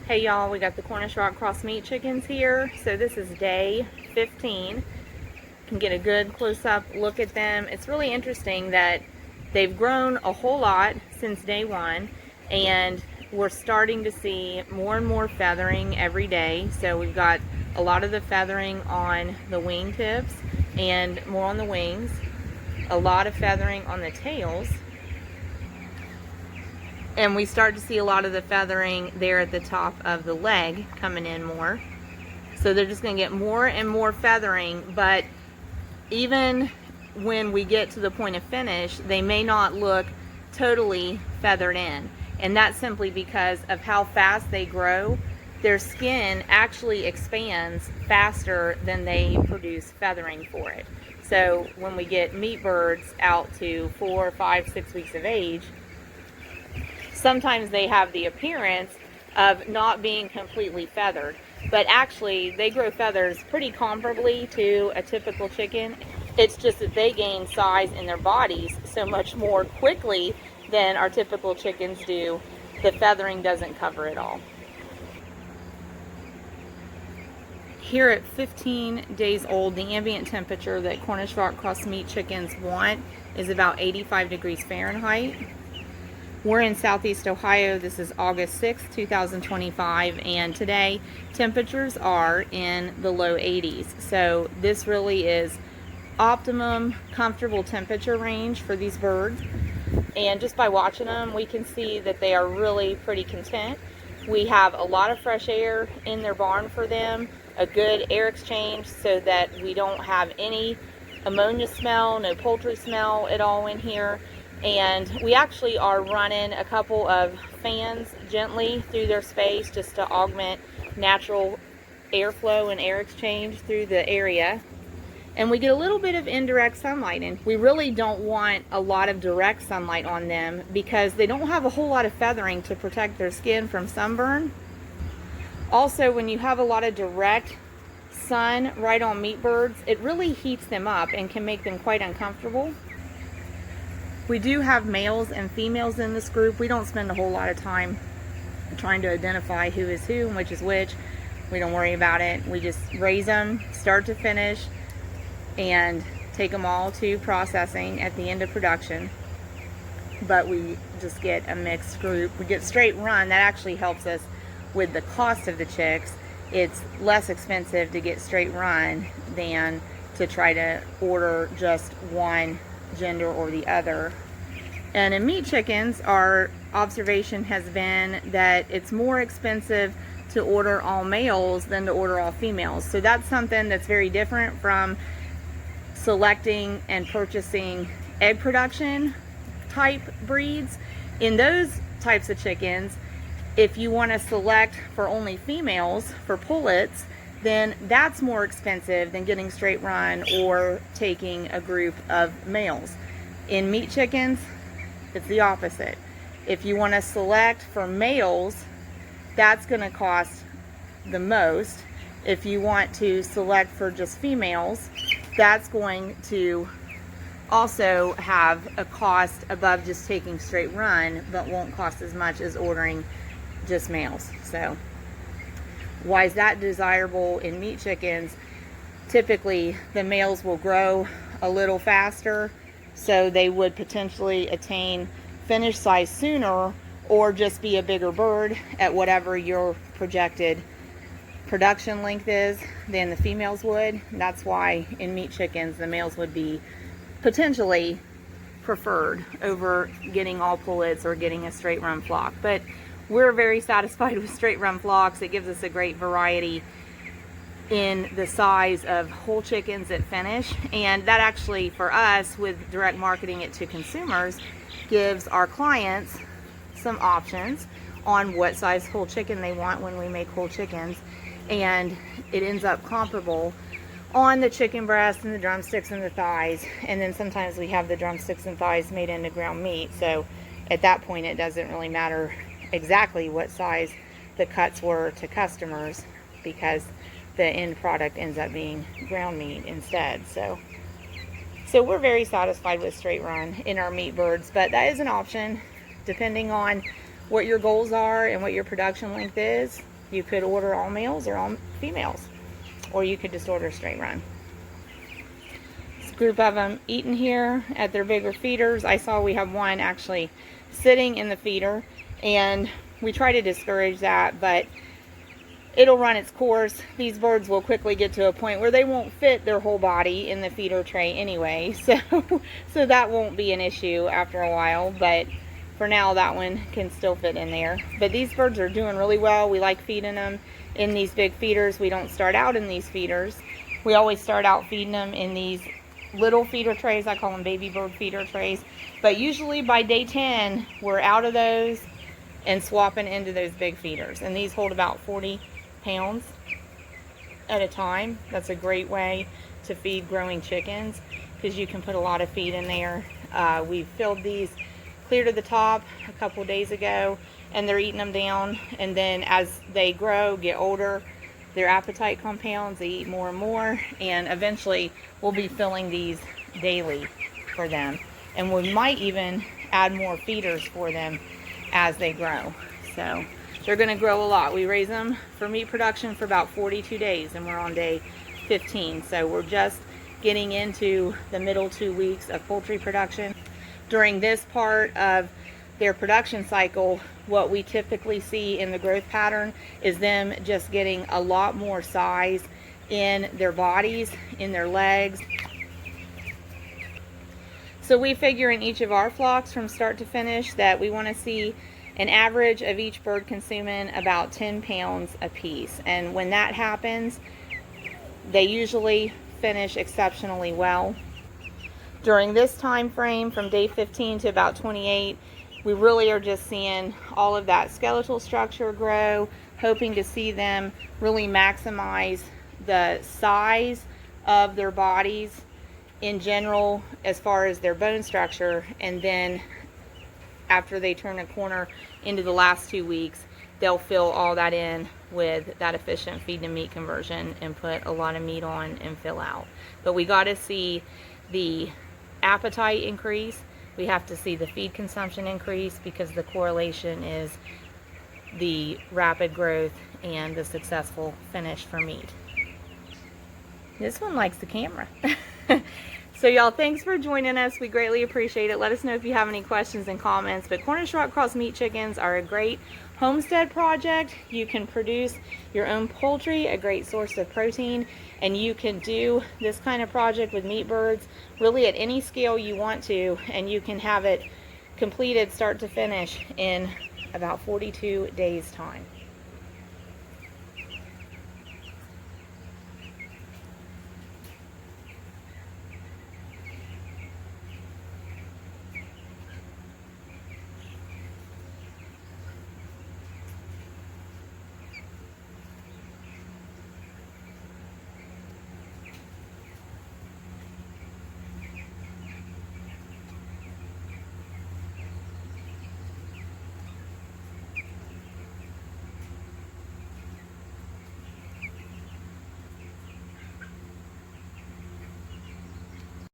Hey y'all, we got the Cornish cross meat chickens here. So this is day 15. You can get a good close-up look at them. It's really interesting that they've grown a whole lot since day one, and we're starting to see more and more feathering every day. So we've got a lot of the feathering on the wing tips and more on the wings, a lot of feathering on the tails, and we start to see a lot of the feathering there at the top of the leg coming in more. So they're just going to get more and more feathering, but even when we get to the point of finish, they may not look totally feathered in. And that's simply because of how fast they grow. Their skin actually expands faster than they produce feathering for it. So when we get meat birds out to 4, 5, 6 weeks of age, sometimes they have the appearance of not being completely feathered, but actually they grow feathers pretty comparably to a typical chicken. It's just that they gain size in their bodies so much more quickly than our typical chickens do. The feathering doesn't cover it all. Here at 15 days old, the ambient temperature that Cornish cross meat chickens want is about 85 degrees Fahrenheit. We're in Southeast Ohio. This is August 6th, 2025, and today temperatures are in the low 80s. So this really is optimum, comfortable temperature range for these birds. And just by watching them, we can see that they are really pretty content. We have a lot of fresh air in their barn for them, a good air exchange so that we don't have any ammonia smell, no poultry smell at all in here. And we actually are running a couple of fans gently through their space just to augment natural airflow and air exchange through the area. And we get a little bit of indirect sunlight, and we really don't want a lot of direct sunlight on them because they don't have a whole lot of feathering to protect their skin from sunburn. Also, when you have a lot of direct sun right on meat birds, it really heats them up and can make them quite uncomfortable. We do have males and females in this group. We don't spend a whole lot of time trying to identify who is who and which is which. We don't worry about it. We just raise them start to finish and take them all to processing at the end of production. But we just get a mixed group. We get straight run. That actually helps us with the cost of the chicks. It's less expensive to get straight run than to try to order just one gender or the other. And in meat chickens, our observation has been that it's more expensive to order all males than to order all females. So that's something that's very different from selecting and purchasing egg production type breeds. In those types of chickens, if you want to select for only females for pullets, then that's more expensive than getting straight run or taking a group of males. In meat chickens, it's the opposite. If you want to select for males, that's going to cost the most. If you want to select for just females, that's going to also have a cost above just taking straight run, but won't cost as much as ordering just males. So why is that desirable in meat chickens? Typically, the males will grow a little faster, so they would potentially attain finish size sooner or just be a bigger bird at whatever your projected production length is than the females would. That's why in meat chickens, the males would be potentially preferred over getting all pullets or getting a straight run flock. But we're very satisfied with straight run flocks. It gives us a great variety in the size of whole chickens that finish, and that actually for us with direct marketing it to consumers gives our clients some options on what size whole chicken they want when we make whole chickens, and it ends up comparable on the chicken breast and the drumsticks and the thighs. And then sometimes we have the drumsticks and thighs made into ground meat, so at that point it doesn't really matter exactly what size the cuts were to customers because the end product ends up being ground meat instead. So we're very satisfied with straight run in our meat birds, but that is an option depending on what your goals are and what your production length is. You could order all males or all females, or you could just order straight run. This group of them eating here at their bigger feeders. I saw we have one actually sitting in the feeder, and we try to discourage that, but it'll run its course. These birds will quickly get to a point where they won't fit their whole body in the feeder tray anyway, so that won't be an issue after a while, but for now that one can still fit in there. But these birds are doing really well. We like feeding them in these big feeders. We don't start out in these feeders. We always start out feeding them in these little feeder trays. I call them baby bird feeder trays, but usually by day 10 we're out of those and swapping into those big feeders, and these hold about 40 pounds at a time. That's a great way to feed growing chickens because you can put a lot of feed in there. We filled these clear to the top a couple days ago, and they're eating them down, and then as they grow, get older, their appetite compounds, they eat more and more, and eventually we'll be filling these daily for them, and we might even add more feeders for them as they grow. So they're going to grow a lot. We raise them for meat production for about 42 days, and we're on day 15. So we're just getting into the middle 2 weeks of poultry production. During this part of their production cycle, what we typically see in the growth pattern is them just getting a lot more size in their bodies, in their legs. So we figure in each of our flocks from start to finish that we want to see an average of each bird consuming about 10 pounds a piece. And when that happens, they usually finish exceptionally well. During this time frame from day 15 to about 28, we really are just seeing all of that skeletal structure grow, hoping to see them really maximize the size of their bodies in general as far as their bone structure, and then after they turn a corner into the last 2 weeks, they'll fill all that in with that efficient feed to meat conversion and put a lot of meat on and fill out. But we got to see the appetite increase. We have to see the feed consumption increase, because the correlation is the rapid growth and the successful finish for meat. This one likes the camera. So y'all, thanks for joining us. We greatly appreciate it. Let us know if you have any questions and comments. But Cornish rock cross meat chickens are a great homestead project. You can produce your own poultry, a great source of protein, and you can do this kind of project with meat birds really at any scale you want to, and you can have it completed start to finish in about 42 days time.